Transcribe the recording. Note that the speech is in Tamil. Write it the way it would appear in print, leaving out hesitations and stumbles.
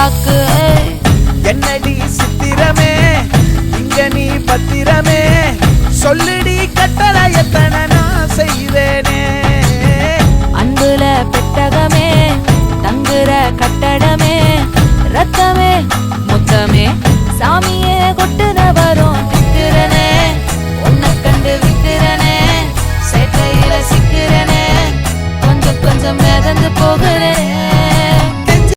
தாக்கு. என்னடி சித்திரமே இங்க நீ பத்திரமே, சொல்லுடி கட்டளை எத்தனை நான் செய்வேனே. அன்புல பெட்டகமே தங்குற கட்டடமே, ரத்தமே முத்தமே சாமியே கொட்டுன வரும் திட்டுறனே. உன்னை கண்டு விட்டுறனே, சேட்டையில சிக்கிறனே, கொஞ்சம் கொஞ்சம் மிதந்து போக